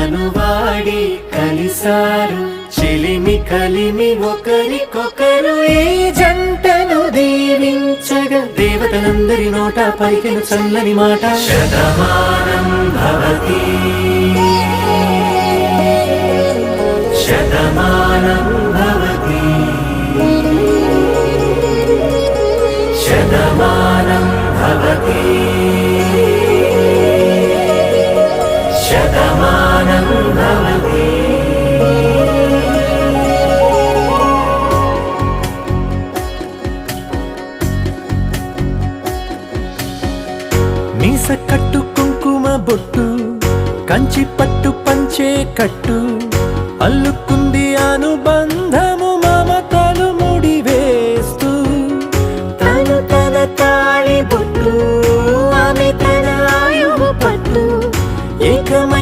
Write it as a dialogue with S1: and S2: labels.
S1: మనువాడి కలిసారు చెలిమి కలిమి ఒకరికొకరు ఈ జంటను దీవించగా దేవతలందరి నోట పలికిన చల్లని మాట శతమానం భవతి శతమానం భవతి శతమానం భవతి శతమానం భవతి. మీస కట్టు కుంకుమ బొట్టు కంచి పట్టు పంచే కట్టు అల్లుకు